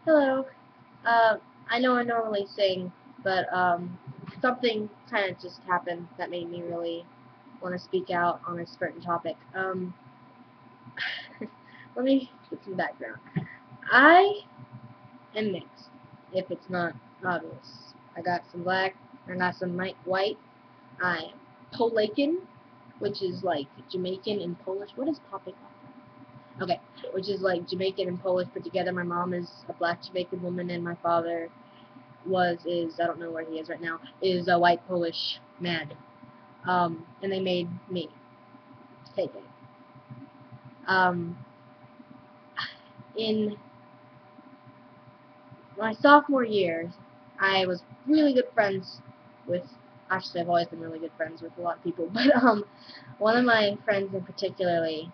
Hello. I know I normally sing, but something kind of just happened that made me really want to speak out on a certain topic. Let me get some background. I am mixed, if it's not obvious. I got some black, I got some white. I am Polacan, which is like Jamaican and Polish. What is popping up? Okay, which is like Jamaican and Polish put together. My mom is a black Jamaican woman, and my father is I don't know where he is right now, is a white Polish man. And they made me take it. Um, in my sophomore year, I was really good friends with, actually I've always been really good friends with a lot of people, but one of my friends in particularly,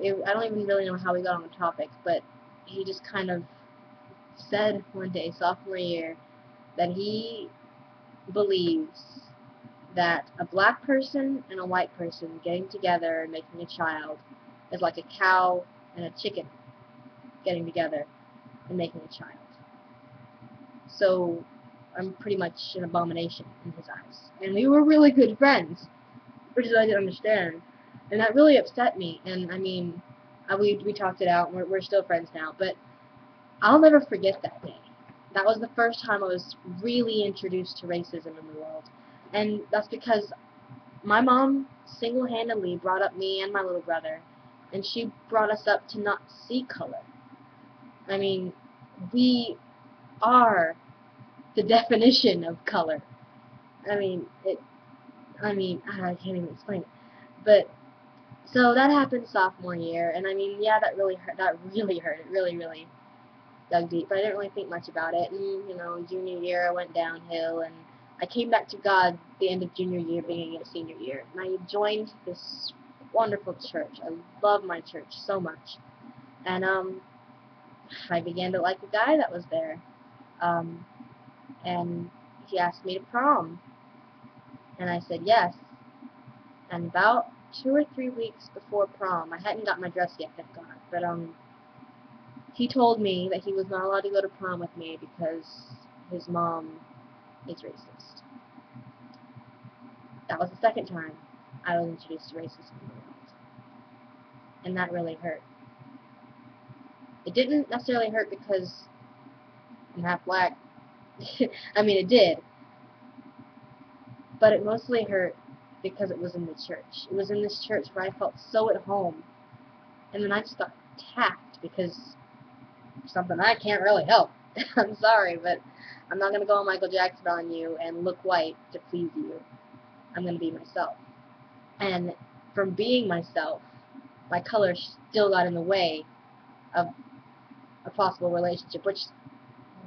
I don't even really know how we got on the topic, but he just kind of said one day, sophomore year, that he believes that a black person and a white person getting together and making a child is like a cow and a chicken getting together and making a child. So I'm pretty much an abomination in his eyes. And we were really good friends, which is what I didn't understand. And that really upset me. And I mean, we talked it out, and we're still friends now. But I'll never forget that day. That was the first time I was really introduced to racism in the world. And that's because my mom single-handedly brought up me and my little brother, and she brought us up to not see color. I mean, we are the definition of color. I mean, I can't even explain it. But so that happened sophomore year, and I mean, yeah, that really hurt. That really hurt. It really, really dug deep. But I didn't really think much about it. And junior year I went downhill, and I came back to God the end of junior year, beginning of senior year, and I joined this wonderful church. I love my church so much, and I began to like the guy that was there, um, and he asked me to prom, and I said yes. And about 2 or 3 weeks before prom, I hadn't got my dress yet, thank God, but he told me that he was not allowed to go to prom with me because his mom is racist. That was the second time I was introduced to racism in the world, and that really hurt. It didn't necessarily hurt because I'm half black. I mean, it did, but it mostly hurt because it was in the church. It was in this church where I felt so at home, and then I just got attacked because something I can't really help. I'm sorry, but I'm not going to go on Michael Jackson on you and look white to please you. I'm going to be myself. And from being myself, my color still got in the way of a possible relationship, which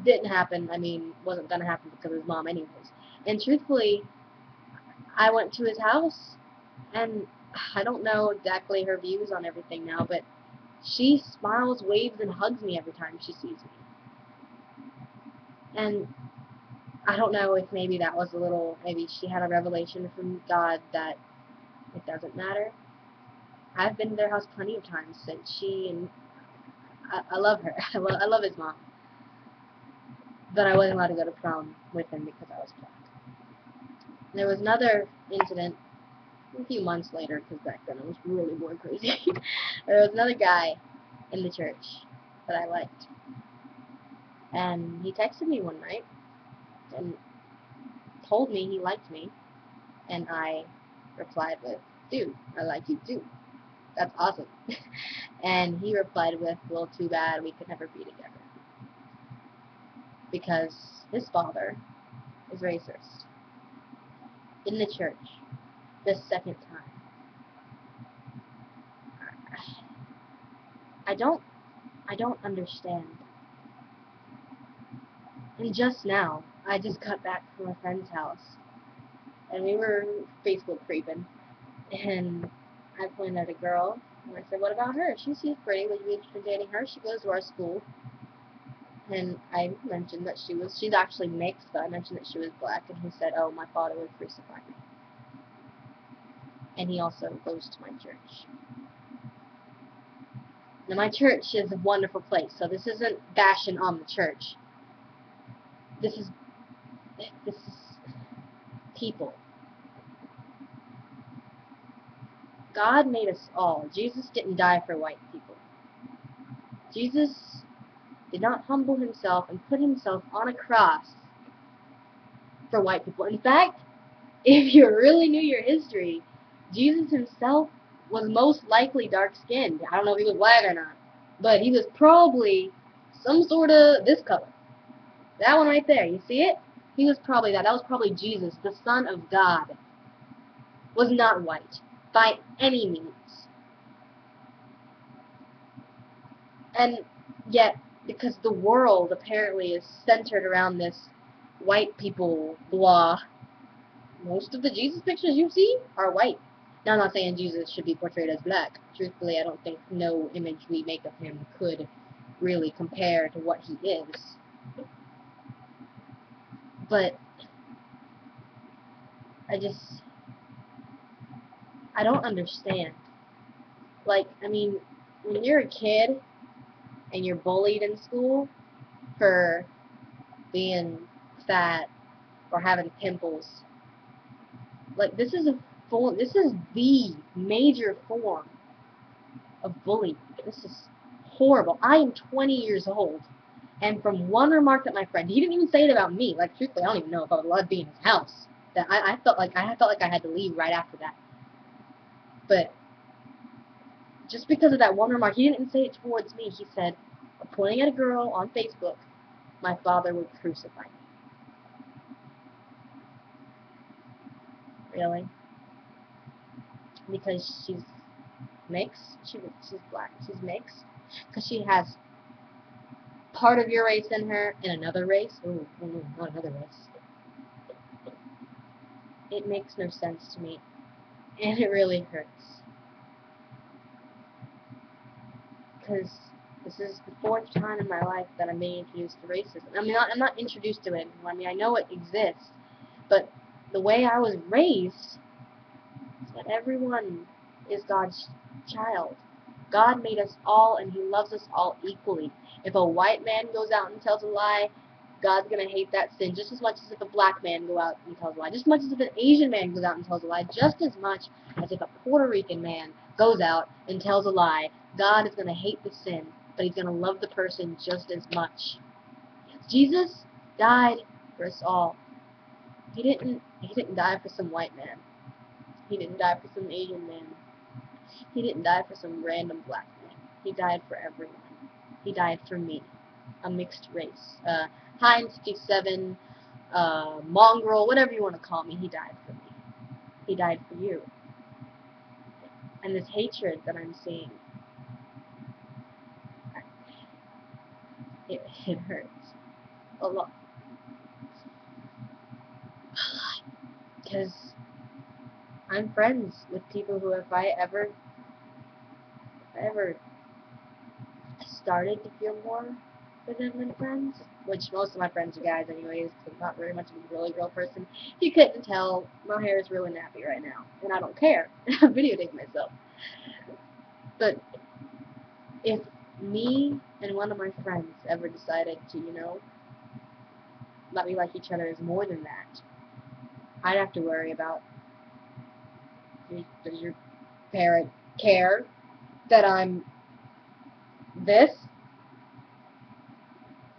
didn't happen. I mean, wasn't going to happen because of his mom anyways. And truthfully, I went to his house, and I don't know exactly her views on everything now, but she smiles, waves, and hugs me every time she sees me. And I don't know if maybe that was maybe she had a revelation from God that it doesn't matter. I've been to their house plenty of times since and I love her. I love his mom. But I wasn't allowed to go to prom with him because I was black. There was another incident a few months later, because back then I was really more crazy. There was another guy in the church that I liked. And he texted me one night and told me he liked me. And I replied with, dude, I like you too. That's awesome. And he replied with, well, too bad we could never be together. Because his father is racist. In the church. The second time. I don't understand. And just now, I just got back from a friend's house. And we were Facebook creeping. And I pointed at a girl. And I said, what about her? She's pretty. Would you be interested in dating her? She goes to our school. And I mentioned that she's actually mixed, but I mentioned that she was black, and he said, oh, my father would crucify me. And he also goes to my church. Now, my church is a wonderful place, so this isn't bashing on the church. This is people. God made us all. Jesus didn't die for white people. Jesus did not humble himself and put himself on a cross for white people. In fact, if you really knew your history, Jesus himself was most likely dark-skinned. I don't know if he was black or not, but he was probably some sort of this color. That one right there, you see it? He was probably that. That was probably Jesus, the Son of God. Was not white, by any means. And yet, because the world apparently is centered around this white people blah, most of the Jesus pictures you see are white. Now, I'm not saying Jesus should be portrayed as black. Truthfully, I don't think no image we make of him could really compare to what he is. But I don't understand. Like, I mean, when you're a kid and you're bullied in school for being fat or having pimples, like, this is the major form of bullying. This is horrible. I am 20 years old, and from one remark that my friend, he didn't even say it about me. Like, truthfully, I don't even know if I was allowed to be in his house. That I felt like I had to leave right after that. But just because of that one remark, he didn't say it towards me. He said, pointing at a girl on Facebook, my father would crucify me. Really? Because she's mixed? She's black. She's mixed? Because she has part of your race in her and another race? Ooh, not another race. It makes no sense to me. And it really hurts. Because this is the 4th time in my life that I'm being introduced to racism. I mean, I'm not introduced to it. I mean, I know it exists. But the way I was raised is that everyone is God's child. God made us all, and he loves us all equally. If a white man goes out and tells a lie, God's going to hate that sin just as much as if a black man goes out and tells a lie. Just as much as if an Asian man goes out and tells a lie. Just as much as if a Puerto Rican man goes out and tells a lie. God is going to hate the sin, but he's going to love the person just as much. Jesus died for us all. He didn't die for some white man. He didn't die for some Asian man. He didn't die for some random black man. He died for everyone. He died for me, a mixed race. Heinz 57, mongrel, whatever you want to call me, he died for me. He died for you. And this hatred that I'm seeing, it hurts a lot. Because I'm friends with people who, if I ever started to feel more for them than friends, which most of my friends are guys anyways, because I'm not very much of a really real person. If you couldn't tell, my hair is really nappy right now, and I don't care. I'm videotaping myself. But if me and one of my friends ever decided to, let me like each other as more than that, I'd have to worry about, does your parent care that I'm this?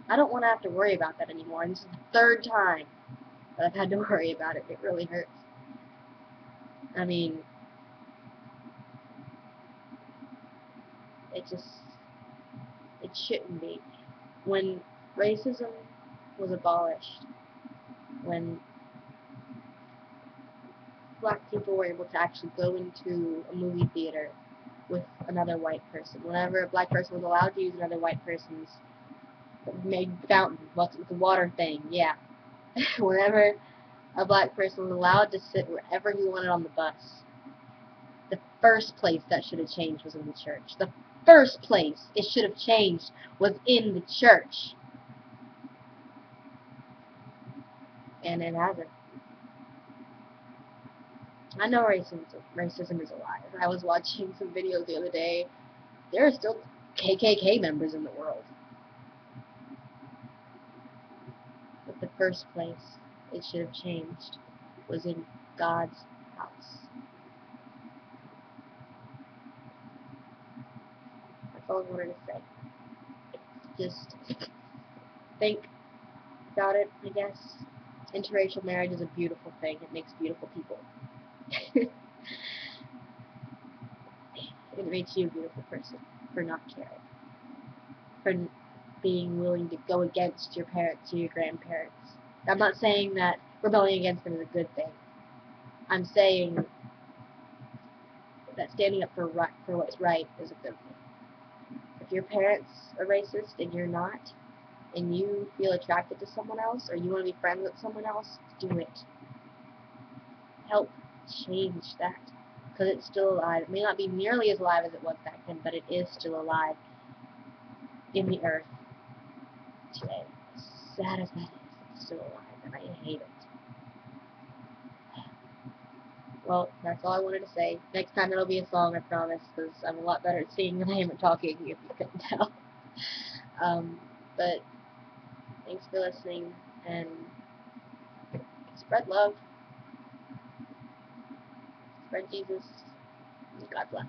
I don't want to have to worry about that anymore, and this is the 3rd time that I've had to worry about it. It really hurts. I mean, it shouldn't be. When racism was abolished, when black people were able to actually go into a movie theater with another white person, whenever a black person was allowed to use another white person's made fountain, what's the water thing, yeah. Whenever a black person was allowed to sit wherever he wanted on the bus, the first place that should have changed was in the church. The first place it should have changed was in the church. And it hasn't. I know racism is alive. I was watching some videos the other day. There are still KKK members in the world. But the first place it should have changed was in God's house. That's all I wanted to say. Just think about it, I guess. Interracial marriage is a beautiful thing. It makes beautiful people. It makes you a beautiful person for not caring. For being willing to go against your parents or your grandparents. I'm not saying that rebelling against them is a good thing. I'm saying that standing up for what's right is a good thing. If your parents are racist and you're not, and you feel attracted to someone else, or you want to be friends with someone else, do it. Help change that. Because it's still alive. It may not be nearly as alive as it was back then, but it is still alive in the earth today. As sad as that is, it's still alive, and I hate it. Well, that's all I wanted to say. Next time it'll be a song, I promise, because I'm a lot better at singing than I am at talking, if you couldn't tell. But thanks for listening, and spread love, spread Jesus, God bless.